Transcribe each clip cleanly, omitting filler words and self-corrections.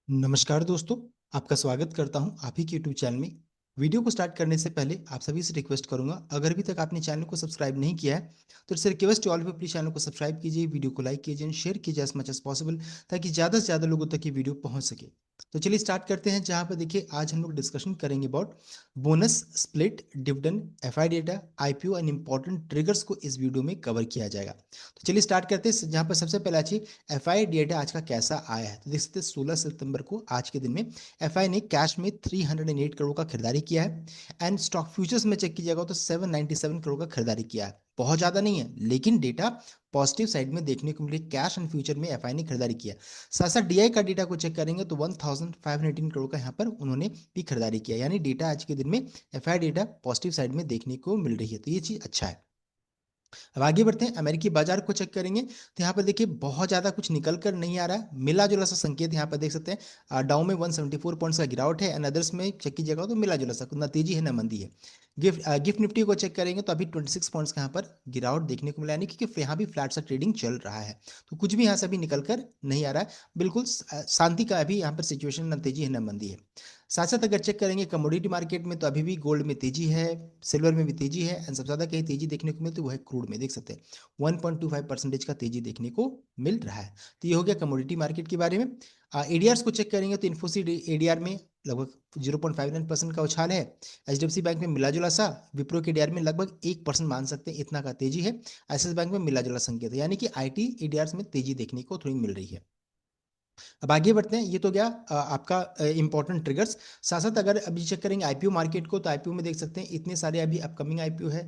नमस्कार दोस्तों, आपका स्वागत करता हूं आप ही के यूट्यूब चैनल में। वीडियो को स्टार्ट करने से पहले आप सभी से रिक्वेस्ट करूंगा, अगर अभी तक आपने चैनल को सब्सक्राइब नहीं किया है तो it's request to all people, channel को सब्सक्राइब कीजिए, वीडियो को लाइक कीजिए एंड शेयर कीजिए एज मच एज पॉसिबल, ताकि ज़्यादा से ज़्यादा लोगों तक ये वीडियो पहुंच सके। तो चलिए स्टार्ट करते हैं, जहां पर देखिए आज हम लोग डिस्कशन करेंगे about bonus, split, dividend, FI data, IPO and important triggers को इस वीडियो में कवर किया जाएगा। तो चलिए स्टार्ट करते हैं, जहां पर सबसे पहले अच्छी एफआई डेटा आज का कैसा आया है। तो देख सकते हैं 16 सितंबर को आज के दिन में एफआई ने कैश में 308 करोड़ का खरीदारी किया है एंड स्टॉक फ्यूचर्स में चेक कीजिएगा तो 797 करोड़ का खरीदारी किया है। बहुत ज़्यादा नहीं है, लेकिन डेटा पॉजिटिव साइड में देखने को मिले, कैश एंड फ्यूचर में एफआई ने खरीदारी किया। साथ साथ डीआई का डेटा को चेक करेंगे तो 1518 करोड़ का यहाँ पर उन्होंने भी खरीदारी किया, यानी डेटा आज के दिन में एफआई डेटा पॉजिटिव साइड में देखने को मिल रही है, तो ये चीज़ अच्छा है। अब आगे बढ़ते हैं, अमेरिकी बाजार को चेक करेंगे तो यहाँ पर देखिए बहुत ज़्यादा कुछ निकल कर नहीं आ रहा है, मिला जुला सा संकेत यहाँ पर देख सकते हैं। डाउ में 174 पॉइंट्स का गिरावट है एंड अदर्स में चेक कीजिएगा तो मिला जुला सा, ना तेजी है ना मंदी है। गिफ्ट निफ्टी को चेक करेंगे तो अभी 26 पॉइंट्स का यहाँ पर गिरावट देखने को मिला, यानी कि यहाँ भी फ्लैट सा ट्रेडिंग चल रहा है। तो कुछ भी यहाँ से अभी निकल कर नहीं आ रहा है, बिल्कुल शांति का अभी यहाँ पर सिचुएशन, ना तेजी है ना मंदी है। साथ साथ अगर चेक करेंगे कमोडिटी मार्केट में तो अभी भी गोल्ड में तेजी है, सिल्वर में भी तेजी है एंड सबसे ज़्यादा कहीं तेजी देखने को मिलती है वो है क्रूड में, देख सकते हैं 1.25% का तेजी देखने को मिल रहा है। तो ये हो गया कमोडिटी मार्केट के बारे में। एडीआर को चेक करेंगे तो इन्फोसिस एडीआर में लगभग 0.59% का उछाल है। एचडीएफसी बैंक में मिला जुला सा, विप्रो के एडीआर में लगभग 1% मान सकते हैं, इतना का तेजी है। एक्सिस बैंक में मिला जुला संकेत है, यानी कि आईटी एडीआर में तेजी देखने को थोड़ी मिल रही है। अब आगे बढ़ते हैं, ये तो गया आपका इंपॉर्टेंट ट्रिगर्स। साथ साथ अगर अभी चेक करेंगे आईपीओ मार्केट को तो आईपीओ में देख सकते हैं इतने सारे अभी अपकमिंग आईपीओ है।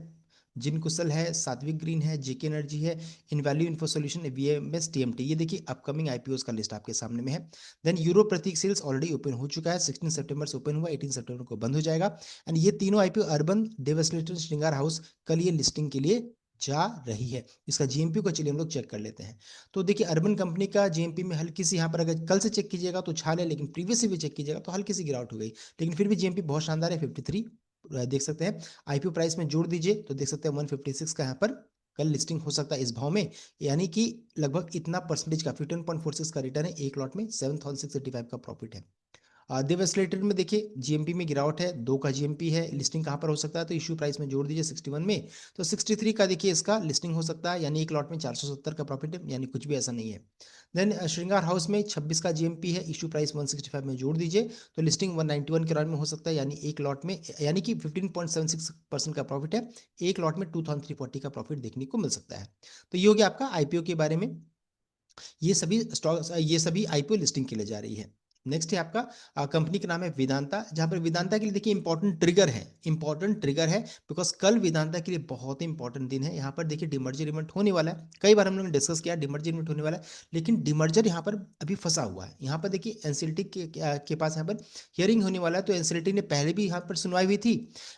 जिन कुशल है, सात्विक ग्रीन है, जेके एनर्जी है, In Value Info Solution, VMS, TMT, ये देखिए अपकमिंग आईपीओ का लिस्ट आपके सामने में है। देन यूरो प्रतीक सेल्स ऑलरेडी ओपन हो चुका है, 16 सितंबर से ओपन हुआ, 18 सितंबर को बंद हो जाएगा। एंड ये तीनों आईपीओ अर्बन, डेवस्लेटर, श्रृंगार हाउस कल ये लिस्टिंग के लिए जा रही है। इसका जीएमपी को चलिए हम लोग चेक कर लेते हैं। तो देखिए अर्बन कंपनी का जीएमपी में हल्की सी यहाँ पर अगर कल से चेक कीजिएगा तो उछाल है, लेकिन प्रीवियस से भी चेक कीजिएगा तो हल्की सी गिरावट हो गई, लेकिन फिर भी जीएमपी बहुत शानदार है, 53 देख सकते हैं। आईपीओ प्राइस में जोड़ दीजिए तो देख सकते हैं 156 का यहाँ पर कल लिस्टिंग हो सकता है इस भाव में, यानी कि लगभग इतना परसेंटेज का 15.46 का रिटर्न है, एक लॉट में 7685 का प्रॉफिट है। देवस्लेटर में देखिए जीएमपी में गिरावट है, 2 का जीएमपी है, लिस्टिंग कहाँ पर हो सकता है तो इश्यू प्राइस में जोड़ दीजिए 61 में, तो 63 का देखिए इसका लिस्टिंग हो सकता है, यानी एक लॉट में 470 का प्रॉफिट है, यानी कुछ भी ऐसा नहीं है। देन श्रृंगार हाउस में 26 का जीएमपी है, इश्यू प्राइस 165 में जोड़ दीजिए तो लिस्टिंग 191 के राउंड में हो सकता है, यानी एक लॉट में, यानी कि 15.76% का प्रॉफिट है, एक लॉट में 2340 का प्रॉफिट देखने को मिल सकता है। तो ये हो गया आपका आईपीओ के बारे में। ये सभी स्टॉक, ये सभी आईपीओ लिस्टिंग के लिए जा रही है। नेक्स्ट है आपका कंपनी का नाम है वेदांता, जहां पर वेदांता के लिए देखिए इंपॉर्टेंट ट्रिगर है, इंपॉर्टेंट ट्रिगर है बिकॉज कल वेदांता के लिए बहुत ही इंपॉर्टेंट दिन है। यहाँ पर देखिए डिमर्जर इवेंट होने वाला है, कई बार हम लोगों ने डिस्कस किया डिमर्जर इवेंट होने वाला है, लेकिन डिमर्जर यहाँ पर अभी फंसा हुआ है। यहाँ पर देखिए एनसीएलटी के पास यहाँ पर हियरिंग होने वाला है, तो एनसीएलटी ने पहले भी यहाँ पर सुनवाई हुई थी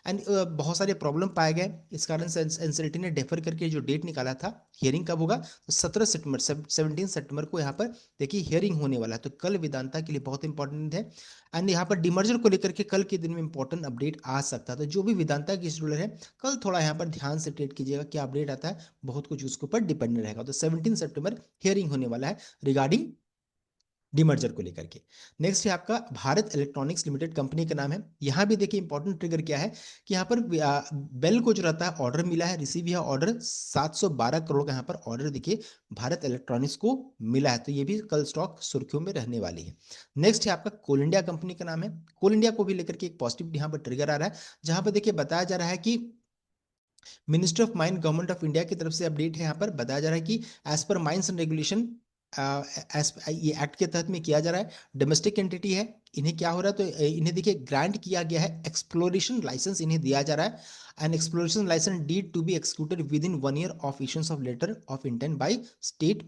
एंड बहुत सारे प्रॉब्लम पाए गए, इस कारण से एनसीएलटी ने डेफर करके जो डेट निकाला था हियरिंग कब होगा तो 17 सितंबर, 17 सितंबर को यहाँ पर देखिए हियरिंग होने वाला है। तो कल वेदांता के लिए बहुत इंपॉर्टेंट है एंड यहाँ पर डिमर्जर को लेकर के कल के दिन में इंपॉर्टेंट अपडेट आ सकता है। तो जो भी वेदांता की शेड्यूलर है कल थोड़ा यहाँ पर ध्यान से ट्रेड कीजिएगा, क्या अपडेट आता है, बहुत कुछ उसके ऊपर डिपेंड रहेगा। तो 17 सितंबर हियरिंग होने वाला है रिगार्डिंग डीमर्जर को लेकर के। नेक्स्ट है आपका भारत इलेक्ट्रॉनिक्स लिमिटेड, कंपनी का नाम है। यहाँ भी देखिए इंपॉर्टेंट ट्रिगर क्या है कि यहाँ पर बेल को जो रहता है ऑर्डर मिला है, रिसीव यह ऑर्डर 712 करोड़ का यहाँ पर ऑर्डर देखिए भारत इलेक्ट्रॉनिक्स को मिला है, तो ये भी कल स्टॉक सुर्खियों में रहने वाली है। नेक्स्ट है आपका कोल इंडिया, कंपनी का नाम है। कोल इंडिया को भी लेकर के एक पॉजिटिव यहाँ पर ट्रिगर आ रहा है, जहाँ पर देखिए बताया जा रहा है कि ministry of mine government of India की तरफ से अपडेट है, यहाँ पर बताया जा रहा है कि as per mines and regulation, ये एक्ट के तहत में किया जा रहा है, डोमेस्टिक एंटिटी है, इन्हें क्या हो रहा है तो इन्हें देखिए ग्रांट किया गया है, एक्सप्लोरेशन लाइसेंस इन्हें दिया जा रहा है, and exploration licence deed to be executed within 1 year of issuance of letter of intent by state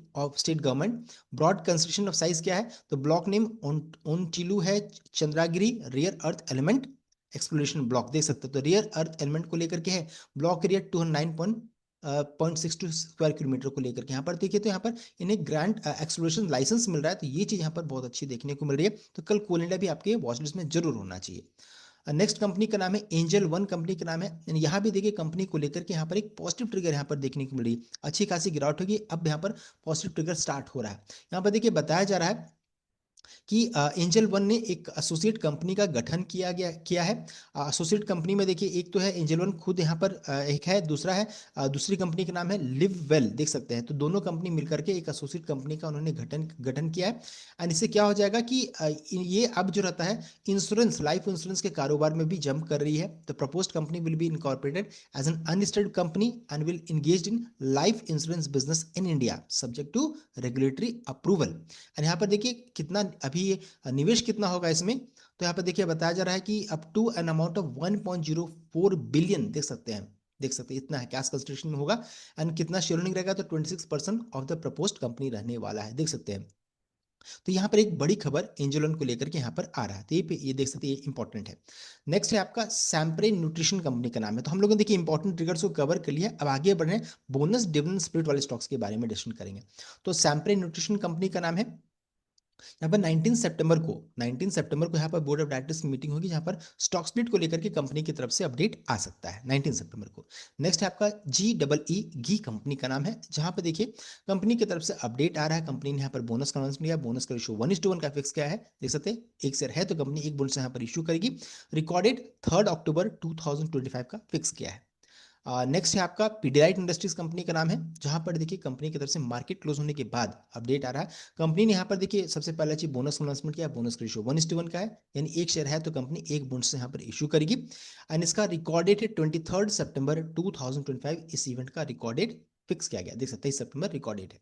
government. Broad construction of size क्या है तो ब्लॉक नेम ओन चिलू है, Chandragiri rare earth element exploration block देख सकते हो, तो rear earth element को लेकर के है, ब्लॉक एरिया 209.62 स्क्वायर किलोमीटर को लेकर के। यहाँ पर देखिए तो यहाँ पर इन्हें ग्रांट एक्सप्लोरेशन लाइसेंस मिल रहा है, तो ये चीज़ यहाँ पर बहुत अच्छी देखने को मिल रही है। तो कल कोल इंडिया भी आपके वॉच लिस्ट में जरूर होना चाहिए। नेक्स्ट कंपनी का नाम है एंजल वन, कंपनी का नाम है। यहाँ भी देखिए कंपनी को लेकर के यहाँ पर एक पॉजिटिव ट्रिगर यहाँ पर देखने को मिल रही है, अच्छी खासी गिरावट होगी, अब यहाँ पर पॉजिटिव ट्रिगर स्टार्ट हो रहा है। यहाँ पर देखिए बताया जा रहा है कि एंजल वन ने एक एसोसिएट कंपनी का गठन किया है। एसोसिएट कंपनी में देखिए एक तो है एंजल वन खुद यहाँ पर एक है, दूसरा है दूसरी कंपनी का नाम है लिव वेल, देख सकते हैं। तो दोनों कंपनी मिलकर के एक एसोसिएट कंपनी का उन्होंने गठन गठन किया है। एंड इससे क्या हो जाएगा कि ये अब जो रहता है इंश्योरेंस, लाइफ इंश्योरेंस के कारोबार में भी जंप कर रही है। तो proposed company will be incorporated as an unlisted company and will engage in life insurance business in India subject to regulatory approval. And यहाँ पर देखिए कितना अभी ये निवेश कितना होगा इसमें। तो यहाँ पर देखिए बताया जा रहा है कि up to an amount of 1.04 billion, देख सकते हैं इतना है कैश कंसिडरेशन में होगा। एंड कितना शेयर होल्डिंग रहेगा, तो 26% ऑफ द प्रपोज्ड कंपनी रहने वाला है, देख सकते हैं। तो यहाँ पर एक बड़ी खबर एंजल को लेकर के यहाँ पर आ रहा है, तो ये देख सकते हैं, ये इंपॉर्टेंट है। नेक्स्ट है आपका सैम्प्रे न्यूट्रिशन कंपनी का नाम है। तो हम लोगों ने देखिए इंपॉर्टेंट ट्रिगर्स को कवर कर लिया, अब आगे बढ़ रहे हैं बोनस डिविडेंड स्प्लिट वाले स्टॉक्स के बारे में डिस्कशन करेंगे। तो सैम्प्रे न्यूट्रिशन कंपनी का नाम है। यहाँ पर 19 सितंबर को यहाँ पर बोर्ड ऑफ डायरेक्टर्स की मीटिंग होगी, जहाँ पर स्टॉक स्प्लिट को लेकर के कंपनी की तरफ से अपडेट आ सकता है 19 सितंबर को। नेक्स्ट है आपका GEE घी कंपनी का नाम है, जहाँ पर देखिए कंपनी की तरफ से अपडेट आ रहा है। कंपनी ने यहाँ पर बोनस का अनाउंसमेंट किया, बोनस का रेशियो 1:1 का फिक्स किया है, देख सकते हैं। एक शेयर है तो कंपनी एक बोनस यहाँ पर इशू करेगी। रिकॉर्डेड 3 अक्टूबर 2025 का फिक्स किया है। नेक्स्ट है आपका पीडिलाइट इंडस्ट्रीज कंपनी का नाम है, जहां पर देखिए कंपनी की तरफ से मार्केट क्लोज होने के बाद अपडेट आ रहा है। कंपनी ने यहाँ पर देखिए सबसे पहला चीज बोनस अनाउंसमेंट किया, बोनस का रेशियो 1:1 का है, यानी एक शेयर है तो कंपनी एक बोनस यहाँ पर इशू करेगी। एंड इसका रिकॉर्डेड 23 सितंबर 2025, इस इवेंट का रिकॉर्डेड फिक्स किया गया, देख सकते हैं 23 सितंबर रिकॉर्डेड है।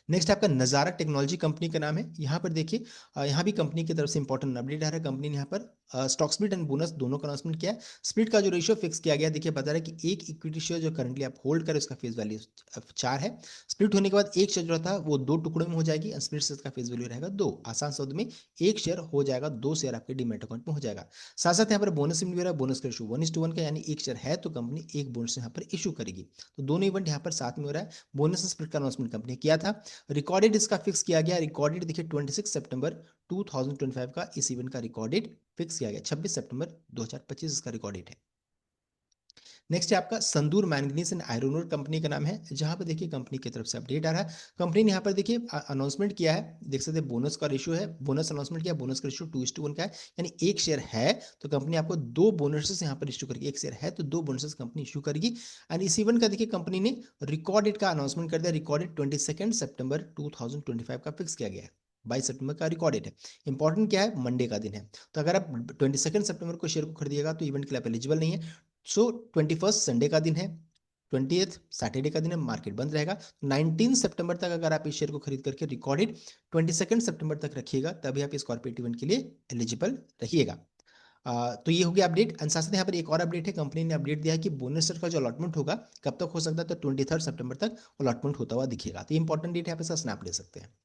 नेक्स्ट आपका नज़ारा टेक्नोलॉजी कंपनी का नाम है। यहाँ पर देखिए यहाँ भी कंपनी की तरफ से इंपॉर्टेंट अपडेट आ रहा है। कंपनी ने यहाँ पर स्टॉक स्प्लिट एंड बोनस दोनों का अनाउंसमेंट किया है। स्प्लिट का जो रेशियो फिक्स किया गया, देखिए बता रहा है कि एक इक्विटी शेयर जो करंटली आप होल्ड करें उसका फेस वैल्यू 4 है। स्प्लिट होने के बाद एक शेयर जो था वो 2 टुकड़ों में हो जाएगी, स्प्लिट से इसका फेस वैल्यू रहेगा 2। आसान शब्द में एक शेयर हो जाएगा 2 शेयर आपके डीमैट अकाउंट में हो जाएगा। साथ साथ यहाँ पर बोनस भी हो रहा है, बोनस का रेशियो 1:1 का, यानी एक शेयर है तो कंपनी एक बोनस यहाँ पर इशू करेगी। तो दोनों इवेंट यहाँ पर साथ में हो रहा है। बोनस स्प्लिट का अनाउंसमेंट कंपनी किया था, रिकॉर्डेड इसका फिक्स किया गया। रिकॉर्डेड देखिए 26 सितंबर 2025 का इस इवेंट का रिकॉर्डेड फिक्स किया गया, 26 सितंबर 2025 इसका रिकॉर्डेड है। नेक्स्ट है आपका Sandur manganese and iron ore company का नाम है, जहां पर देखिए कंपनी की तरफ से अपडेट आ रहा है। कंपनी ने यहाँ पर देखिए अनाउंसमेंट किया है, देख सकते हैं बोनस का रेशियो है, बोनस अनाउंसमेंट किया, बोनस का रेशियो 2:1 का है, यानी एक शेयर है तो कंपनी आपको 2 बोनसेस यहाँ पर इशू करेगी। एक शेयर है तो 2 बोनसेस कंपनी इशू करेगी। एंड इस इवेंट का देखिए कंपनी ने रिकॉर्डेड का अनाउंसमेंट कर दिया, रिकॉर्डेड 22 सितंबर 2025 का फिक्स किया गया है। 22 सितंबर का रिकॉर्डेड है। इंपॉर्टेंट क्या है, मंडे का दिन है, तो अगर आप 22 सितंबर को शेयर को खरीदिएगा तो इवेंट के लिए आप एलिजिबल नहीं है। सो 21 संडे का दिन है, 20th सैटरडे का दिन है, मार्केट बंद रहेगा। 19 सितंबर तक अगर आप इस शेयर को खरीद करके रिकॉर्डेड 22 सितंबर तक रखिएगा, तभी आप इस कॉर्पोरेट इवेंट के लिए एलिजिबल रहिएगा। तो ये हो गया अपडेट। एंड साथ साथ यहाँ पर एक और अपडेट है, कंपनी ने अपडेट दिया है कि बोनस शेयर का जो अलॉटमेंट होगा कब तक हो सकता है, तो 23 सितंबर तक अलॉटमेंट होता हुआ दिखेगा। तो ये इंपॉर्टेंट डेट है, आप इसका स्नैप ले सकते हैं।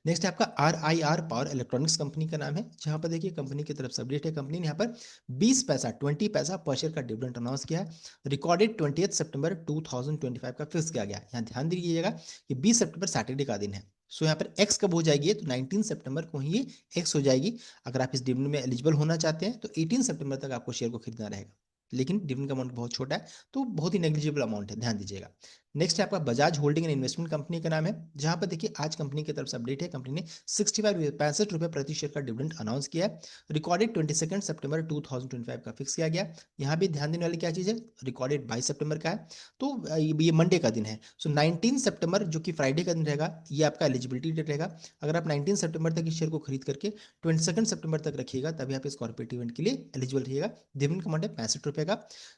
नेक्स्ट है आपका RIR पावर इलेक्ट्रॉनिक्स कंपनी का नाम है, जहां पर देखिए कंपनी की तरफ से अपडेट है। कंपनी ने यहाँ पर 20 पैसा पर शेयर का डिविडेंड अनाउंस किया है। रिकॉर्डेड 20 सितंबर 2025 का फिक्स किया गया। यहाँ ध्यान दीजिएगा कि 20 सितंबर सैटरडे का दिन है। सो यहाँ पर एक्स कब हो जाएगी, तो 19 सितंबर को ही ये एक्स हो जाएगी। अगर आप इस डिविडेंड में एलिजिबल होना चाहते हैं तो 18 सितंबर तक आपको शेयर को खरीदना रहेगा, लेकिन डिविडेंड का अमाउंट बहुत छोटा है, तो बहुत ही नेग्लिजिबल अमाउंट है, ध्यान दीजिएगा। नेक्स्ट है आपका Bajaj holding and investment company का नाम है, जहां पर देखिए आज कंपनी की तरफ से अपडेट है। कंपनी ने 65 रुपये प्रति शेयर का डिविडेंड अनाउंस किया है। रिकॉर्डेड 22 सितंबर 2025 का फिक्स किया गया। यहाँ भी ध्यान देने वाली क्या चीज़ है, रिकॉर्डेड 22 सितंबर का है, तो ये मंडे का दिन है। सो 19 सितंबर जो कि फ्राइडे का दिन रहेगा, ये आपका एलिजिबिलिटी डेट रहेगा। अगर आप 19 सितंबर तक इस शेयर को खरीद करके 22 सितंबर तक रखिएगा, तभी आप इस कॉर्पोरेट इवेंट के लिए एलिजिबल रहिएगा। डिविडेंड का अमाउंट है 65 रुपये का।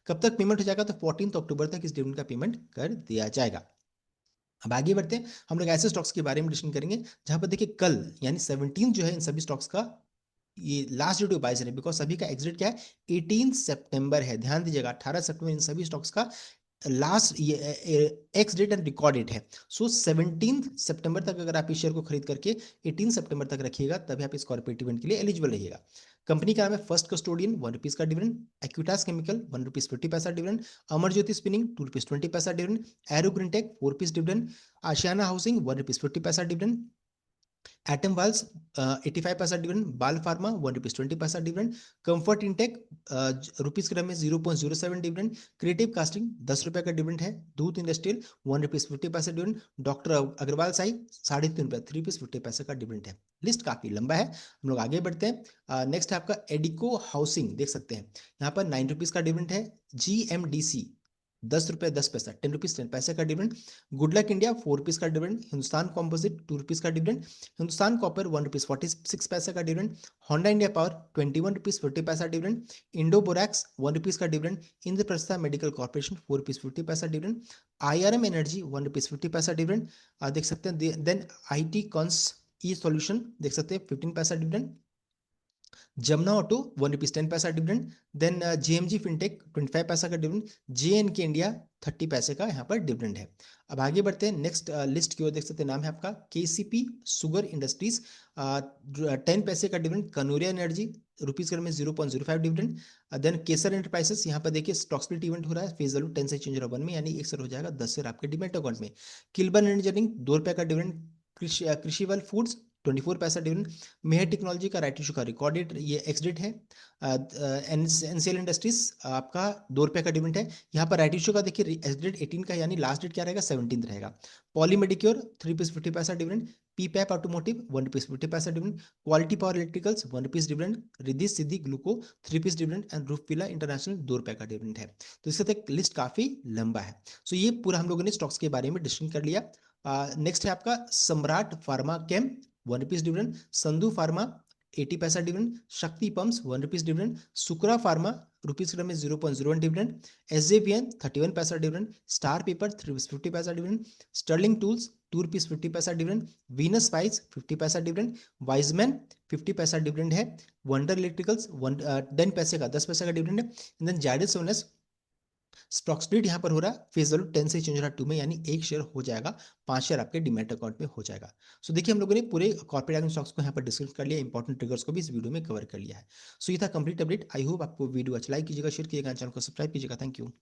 कब तक पेमेंट हो जाएगा, तो 14 अक्टूबर तक इस डिविडेंड का पेमेंट कर दिया जाएगा। अब आगे बढ़ते हैं, हम लोग ऐसे स्टॉक्स के बारे में डिस्कशन करेंगे जहां पर देखिए कल यानी 17 जो है इन सभी स्टॉक्स का ये लास्ट डेट बाय है, बिकॉज सभी का एग्जिट क्या है, 18 सितंबर है। ध्यान दीजिएगा 18 सितंबर इन सभी स्टॉक्स का लास्ट ये ex date and record date है। सो 17 सितंबर तक अगर आप इस शेयर को खरीद करके 18 सितंबर तक रखिएगा, तभी आप इस कॉर्पोरेट इवेंट के लिए एलिजिबल रहिएगा। कंपनी का नाम है फर्स्ट कस्टोडियन, 1 रुपीज का डिविडेंड। एक्विटास केमिकल 1 रुपीज 50 पैसा dividend. Amar Jyoti spinning 2 rupees 20 पैसा dividend. Arrow Greentech 4 rupees dividend. Ashiana housing 1 rupees 50 पैसा डिविडेंड। एटम वाल्स 85 पैसा डिविडेंड, बाल फार्मा 1 रुपीज 20 पैसा डिविडेंड, कंफर्ट इंटेक रुपीज क्रम में 0.07 डिविडेंड, क्रिएटिव कास्टिंग 10 रुपए का डिविडेंड है, दूध इंडस्ट्रियल 1 रुपीज 50 पैसा डिविडेंड, डॉक्टर अग्रवाल साई 3.5 रुपए 3 रुपीज 50 पैसा का डिविडेंड है। लिस्ट काफी लंबा है, हम लोग आगे बढ़ते हैं। नेक्स्ट है आपका एडिको हाउसिंग, देख सकते हैं यहाँ पर 9 रुपीज का डिविडेंड है। GMDC 10 रुपए 10 पैसा 10 रुपीज 10 पैसे का dividend. Good luck India 4 rupees का डिविडेंड। हिंदुस्तान कॉम्पोजिट 2 रुपीज का डिविडेंड। हिंदुस्तान कॉपर 1 रुपीज 46 पैसा का dividend. Honda India power 21 rupees 50 पैसा डिविडेंड। इंडो बोरैक्स 1 रुपीज का dividend. Indraprastha medical corporation 4 rupees 50 पैसा डिविडेंड। IRM एनर्जी 1 रुपीज 50 पैसा डिविडेंड, देख सकते हैं। Then IT cons E solution देख सकते हैं 15 पैसा डिविडेंड। जमुना ऑटो 1 रुपीज 10 पैसा डिविडेंड। देन JMG फिनटेक 25 पैसा का डिविडेंड। JNK इंडिया 30 पैसे का यहाँ पर डिविडेंड है। अब आगे बढ़ते हैं नेक्स्ट लिस्ट की ओर, देख सकते हैं नाम है आपका KCP शुगर इंडस्ट्रीज 10 पैसे का डिविडेंड। कनोरिया एनर्जी रुपीज में 0.05 डिविडेंड। देन केसर एंटरप्राइजेस, यहाँ पर देखिए स्टॉक स्प्लिट इवेंट हो रहा है, फेज वैल्यू 10 से चेंज हो रहा है 1 में, यानी 1 शेयर हो जाएगा 10 शेयर आपके डिमेट अकाउंट में। किल्बन इंजीनियरिंग 2 रुपए का डिविडेंड। कृषिवल फूड्स 24 पैसा डिविडेंड। मेहर टेक्नोलॉजी का राइट इशू का रिकॉर्डेड ये एक्स डेट है। NCL इंडस्ट्रीज आपका 2 रुपए का डिविडेंड है। यहाँ पर राइट इशू का देखिए एक्स डेट 18 का, यानी लास्ट डेट क्या रहेगा 17 रहेगा। पॉली मेडिक्योर 3 रुपीज 50 पैसा डिविडेंड। पीपैप ऑटोमोटिव 1 रुपीज 50 पैसा dividend. Quality power electricals 1 rupees dividend. Riddhi Siddhi Gluco 3 rupees dividend and Rufila International 2 रुपए का डिविडेंड है। तो इसका तक लिस्ट काफी लंबा है। सो ये पूरा हम लोगों ने स्टॉक्स के बारे में डिस्कशन कर लिया। नेक्स्ट है आपका सम्राट फार्मा केम 1 रुपीज डिविडेंड। संधु फार्मा 80 पैसा डिविडेंड। शक्ति pumps 1 rupees dividend. Sukra pharma rupees में 0.01 डिविडेंड। SJVN 31 पैसा डिविडेंड। स्टार पेपर 3 रुपीज 50 पैसा डिविडेंड। स्टर्लिंग टूल्स 2 रुपीज 50 पैसा डिविडेंड। वीनस स्पाइस 50 पैसा डिविडेंड। वाइजमैन 50 पैसा डिविडेंड है। वंडर इलेक्ट्रिकल्स 10 पैसे का 10 पैसा का डिविडेंड है। देन जायडस सोनस स्टॉक स्प्लिट यहाँ पर हो रहा है, फेस वैल्यू 10 से चेंज हो रहा है 2 में, यानी 1 शेयर हो जाएगा, 5 शेयर आपके डिमैट अकाउंट में हो जाएगा। सो देखिए हम लोगों ने पूरे कॉर्पोरेट एक्शन स्टॉक्स को यहाँ पर डिस्कस कर लिया, इंपॉर्टेंट ट्रिगर्स को भी इस वीडियो में कवर कर लिया है। सो ये था कंप्लीट अपडेट। आई होप आपको वीडियो अच्छा लाइक कीजिएगा, शेयर कीजिएगा, चैनल को सब्सक्राइब कीजिएगा। Thank you.